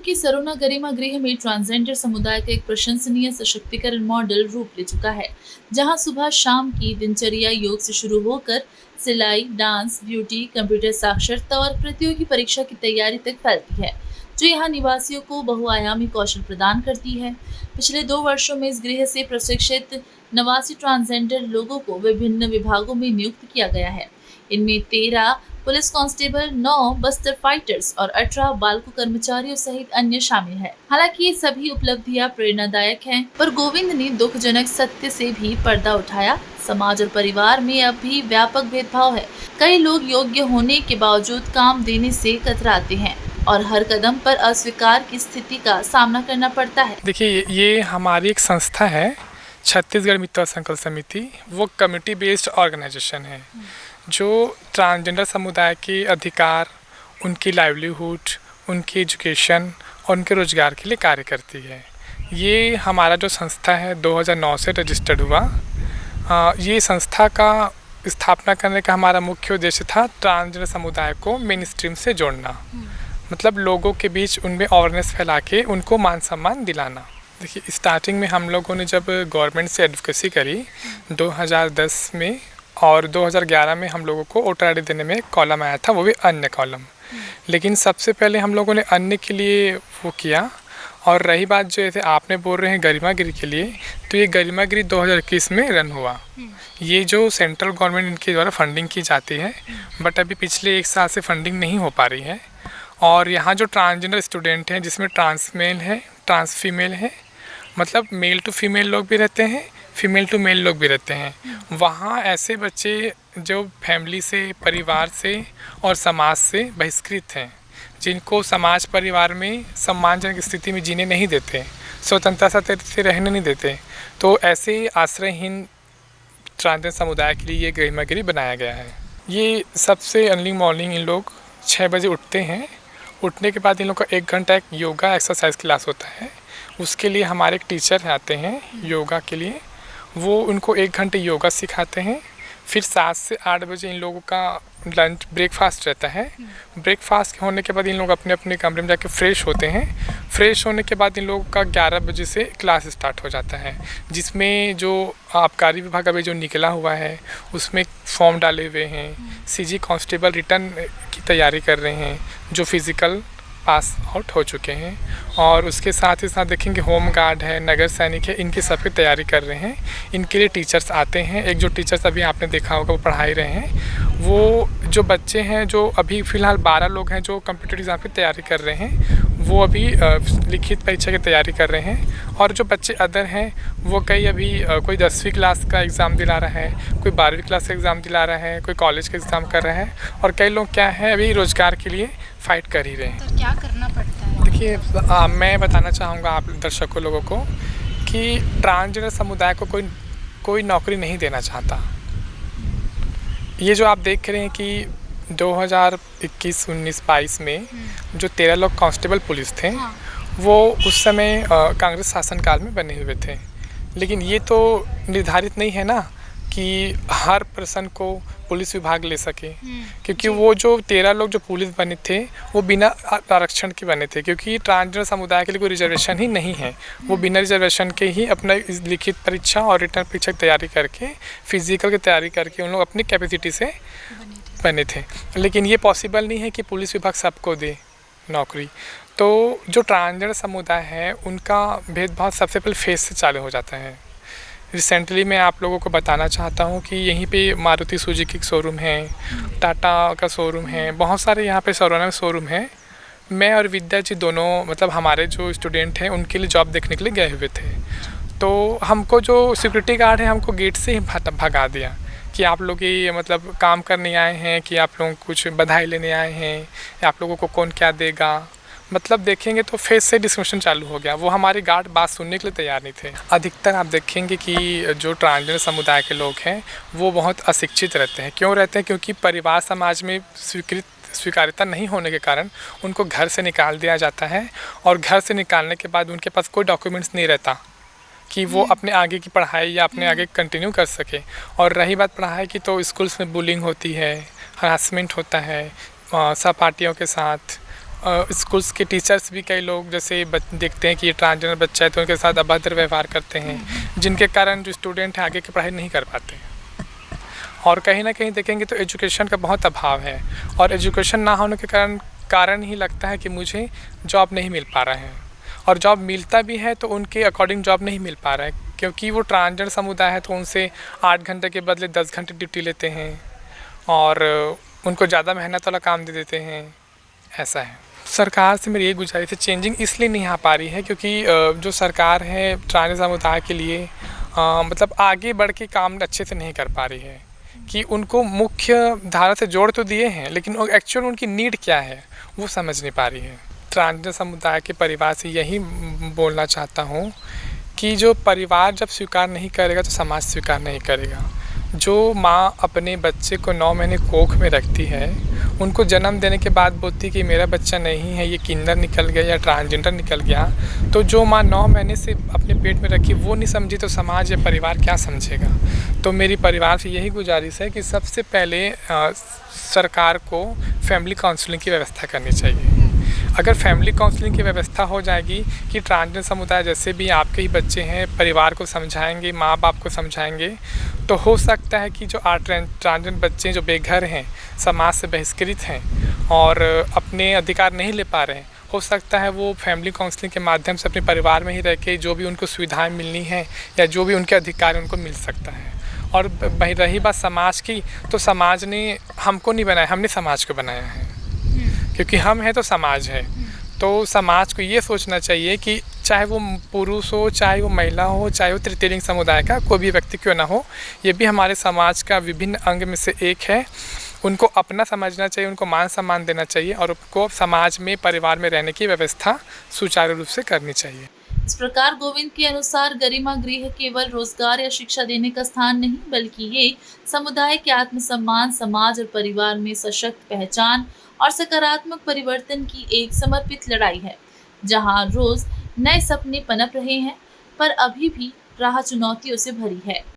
जयपुर की सरोना गरिमा गृह में ट्रांसजेंडर समुदाय का एक प्रशंसनीय सशक्तिकरण मॉडल रूप ले चुका है, जहां सुबह शाम की दिनचर्या योग से शुरू होकर सिलाई, डांस, ब्यूटी, कंप्यूटर साक्षरता और प्रतियोगी परीक्षा की तैयारी तक फैलती है, जो यहां निवासियों को बहुआयामी कौशल प्रदान करती है। पिछले 2 वर्षों में इस गृह से प्रशिक्षित 89 ट्रांसजेंडर लोगों को विभिन्न विभागों में नियुक्त किया गया है। इनमें 13 पुलिस कांस्टेबल, 9 बस्तर फाइटर्स और 18 बालको कर्मचारियों सहित अन्य शामिल हैं। हालांकि ये सभी उपलब्धियां प्रेरणादायक हैं, पर गोविंद ने दुखजनक सत्य से भी पर्दा उठाया। समाज और परिवार में अब भी व्यापक भेदभाव है। कई लोग योग्य होने के बावजूद काम देने से कतराते हैं और हर कदम पर अस्वीकार की स्थिति का सामना करना पड़ता है। देखिए, ये हमारी एक संस्था है, छत्तीसगढ़ मित्र संकल्प समिति। वो कम्युनिटी बेस्ड ऑर्गेनाइजेशन है जो ट्रांसजेंडर समुदाय के अधिकार, उनकी लाइवलीहुड, उनकी एजुकेशन और उनके रोजगार के लिए कार्य करती है। ये हमारा जो संस्था है 2009 से रजिस्टर्ड हुआ। ये संस्था का स्थापना करने का हमारा मुख्य उद्देश्य था ट्रांसजेंडर समुदाय को मेन स्ट्रीम से जोड़ना, मतलब लोगों के बीच उनमें अवेयरनेस फैला के उनको मान सम्मान दिलाना। देखिए, स्टार्टिंग में हम लोगों ने जब गवर्नमेंट से एडवोकेसी करी 2010 में और 2011 में हम लोगों को वोटर आईडी देने में एक कॉलम आया था, वो भी अन्य कॉलम। लेकिन सबसे पहले हम लोगों ने अन्य के लिए वो किया। और रही बात जो ऐसे आपने बोल रहे हैं गरिमागिरी के लिए, तो ये गरिमागिरी 2021 में रन हुआ। ये जो सेंट्रल गवर्नमेंट इनके द्वारा फंडिंग की जाती है, बट अभी पिछले 1 साल से फंडिंग नहीं हो पा रही है। और यहाँ जो ट्रांसजेंडर स्टूडेंट हैं, जिसमें ट्रांस मेल है, ट्रांस फीमेल है, मतलब मेल टू फीमेल लोग भी रहते हैं, फीमेल टू मेल लोग भी रहते हैं। वहाँ ऐसे बच्चे जो फैमिली से, परिवार से और समाज से बहिष्कृत हैं, जिनको समाज परिवार में सम्मानजनक स्थिति में जीने नहीं देते, स्वतंत्रता से रहने नहीं देते, तो ऐसे आश्रयहीन ट्रांसजेंडर समुदाय के लिए ये गरिमागिरी बनाया गया है। ये सबसे अर्ली मॉर्निंग इन लोग 6 बजे उठते हैं। उठने के बाद इन लोग का 1 घंटा एक योगा एक्सरसाइज क्लास होता है। उसके लिए हमारे एक टीचर आते हैं योगा के लिए, वो उनको 1 घंटे योगा सिखाते हैं। फिर 7 से 8 बजे इन लोगों का लंच ब्रेकफास्ट रहता है। ब्रेकफास्ट होने के बाद इन लोग अपने अपने कमरे में जाके फ्रेश होते हैं। फ्रेश होने के बाद इन लोगों का 11 बजे से क्लास स्टार्ट हो जाता है, जिसमें जो आबकारी विभाग अभी जो निकला हुआ है उसमें फॉर्म डाले हुए हैं। सीजी कांस्टेबल रिटर्न की तैयारी कर रहे हैं, जो फिज़िकल पास आउट हो चुके हैं। और उसके साथ ही साथ देखेंगे होम गार्ड है, नगर सैनिक है, इनकी सबकी तैयारी कर रहे हैं। इनके लिए टीचर्स आते हैं। एक जो टीचर्स अभी आपने देखा होगा वो पढ़ा ही रहे हैं। वो जो बच्चे हैं, जो अभी फ़िलहाल 12 लोग हैं जो कंप्यूटर एग्ज़ाम की तैयारी कर रहे हैं, वो अभी लिखित परीक्षा की तैयारी कर रहे हैं। और जो बच्चे अदर हैं वो कई अभी कोई 10वीं क्लास का एग्ज़ाम दिला रहा है, कोई 12वीं क्लास का एग्ज़ाम दिला रहा है, कोई कॉलेज का एग्ज़ाम कर रहा है, और कई लोग क्या है अभी रोज़गार के लिए फ़ाइट कर ही रहे हैं। तो क्या करना पड़ता है? देखिए, मैं बताना चाहूँगा आप दर्शकों लोगों को कि ट्रांसजेंडर समुदाय को कोई नौकरी नहीं देना चाहता। ये जो आप देख रहे हैं कि 2021, 19, 22 में जो 13 लोग कांस्टेबल पुलिस थे, वो उस समय कांग्रेस शासनकाल में बने हुए थे। लेकिन ये तो निर्धारित नहीं है ना कि हर पर्सन को पुलिस विभाग ले सके, क्योंकि वो जो 13 लोग जो पुलिस बने थे वो बिना आरक्षण के बने थे, क्योंकि ट्रांसजेंडर समुदाय के लिए कोई रिजर्वेशन ही नहीं है। वो बिना रिजर्वेशन के ही अपना लिखित परीक्षा और रिटर्न परीक्षा की तैयारी करके, फिजिकल की तैयारी करके उन लोग अपनी कैपेसिटी से बने थे। लेकिन ये पॉसिबल नहीं है कि पुलिस विभाग सबको दे नौकरी। तो जो ट्रांसजेंडर समुदाय है उनका भेदभाव सबसे पहले फेस से चालू हो जाता है। रिसेंटली मैं आप लोगों को बताना चाहता हूँ कि यहीं पे मारुति सुजुकी का शोरूम है, टाटा का शोरूम है, बहुत सारे यहाँ पे सरोना में शोरूम है। मैं और विद्या जी दोनों, मतलब हमारे जो स्टूडेंट हैं, उनके लिए जॉब देखने के लिए गए हुए थे। तो हमको जो सिक्योरिटी गार्ड है हमको गेट से ही भगा दिया कि आप लोग ये मतलब काम करने आए हैं कि आप लोग कुछ बधाई लेने आए हैं, या आप लोगों को कौन क्या देगा। मतलब देखेंगे तो फेस से डिस्कशन चालू हो गया। वो हमारी गार्ड बात सुनने के लिए तैयार नहीं थे। अधिकतर आप देखेंगे कि जो ट्रांसजेंडर समुदाय के लोग हैं वो बहुत अशिक्षित रहते हैं। क्यों रहते हैं? क्योंकि परिवार समाज में स्वीकार्यता नहीं होने के कारण उनको घर से निकाल दिया जाता है, और घर से निकालने के बाद उनके पास कोई डॉक्यूमेंट्स नहीं रहता कि वो अपने आगे की पढ़ाई या अपने आगे कंटिन्यू कर सके। और रही बात पढ़ाई की, तो स्कूल्स में बुलिंग होती है, हरासमेंट होता है सहपाठियों के साथ, स्कूल्स के टीचर्स भी कई लोग जैसे देखते हैं कि ये ट्रांसजेंडर बच्चा है तो उनके साथ अभद्र व्यवहार करते हैं, जिनके कारण जो स्टूडेंट है आगे की पढ़ाई नहीं कर पाते। और कहीं ना कहीं देखेंगे तो एजुकेशन का बहुत अभाव है, और एजुकेशन ना होने के कारण ही लगता है कि मुझे जॉब नहीं मिल पा रहा है, और जॉब मिलता भी है तो उनके अकॉर्डिंग जॉब नहीं मिल पा रहा है, क्योंकि वो ट्रांसजेंडर समुदाय है तो उनसे 8 घंटे के बदले 10 घंटे ड्यूटी लेते हैं और उनको ज़्यादा मेहनत वाला काम दे देते हैं। ऐसा है। सरकार से मेरी ये गुजारिश है, चेंजिंग इसलिए नहीं आ पा रही है क्योंकि जो सरकार है ट्रांसजेंडर समुदाय के लिए मतलब आगे बढ़ के काम अच्छे से नहीं कर पा रही है, कि उनको मुख्य धारा से जोड़ तो दिए हैं लेकिन एक्चुअल उनकी नीड क्या है वो समझ नहीं पा रही है। ट्रांसजेंडर समुदाय के परिवार से यही बोलना चाहता हूँ कि जो परिवार जब स्वीकार नहीं करेगा तो समाज स्वीकार नहीं करेगा। जो माँ अपने बच्चे को 9 महीने कोख में रखती है, उनको जन्म देने के बाद बोलती कि मेरा बच्चा नहीं है, ये किन्नर निकल गया या ट्रांसजेंडर निकल गया, तो जो माँ 9 महीने से अपने पेट में रखी वो नहीं समझी तो समाज या परिवार क्या समझेगा। तो मेरी परिवार से यही गुजारिश है कि सबसे पहले सरकार को फैमिली काउंसलिंग की व्यवस्था करनी चाहिए। अगर फैमिली काउंसलिंग की व्यवस्था हो जाएगी कि ट्रांसजेंडर समुदाय जैसे भी आपके ही बच्चे हैं, परिवार को समझाएंगे, माँ बाप को समझाएंगे, तो हो सकता है कि जो ट्रांसजेंडर बच्चे जो बेघर हैं, समाज से बहिष्कृत हैं और अपने अधिकार नहीं ले पा रहे हैं, हो सकता है वो फैमिली काउंसलिंग के माध्यम से अपने परिवार में ही रह के जो भी उनको सुविधाएं मिलनी है या जो भी उनके अधिकार उनको मिल सकता है। और भाई रही बात समाज की, तो समाज ने हमको नहीं बनाया, हमने समाज को बनाया है, क्योंकि हम हैं तो समाज है। तो समाज को ये सोचना चाहिए कि चाहे वो पुरुष हो, चाहे वो महिला हो, चाहे वो तृतीय लिंग समुदाय का कोई भी व्यक्ति क्यों ना हो, ये भी हमारे समाज का विभिन्न अंग में से एक है। उनको अपना समझना चाहिए, उनको मान सम्मान देना चाहिए और उनको समाज में, परिवार में रहने की व्यवस्था सुचारू रूप से करनी चाहिए। इस प्रकार गोविंद के अनुसार गरिमा गृह केवल रोजगार या शिक्षा देने का स्थान नहीं, बल्कि ये समुदाय के आत्मसम्मान, समाज और परिवार में सशक्त पहचान और सकारात्मक परिवर्तन की एक समर्पित लड़ाई है, जहां रोज नए सपने पनप रहे हैं, पर अभी भी राह चुनौतियों से भरी है।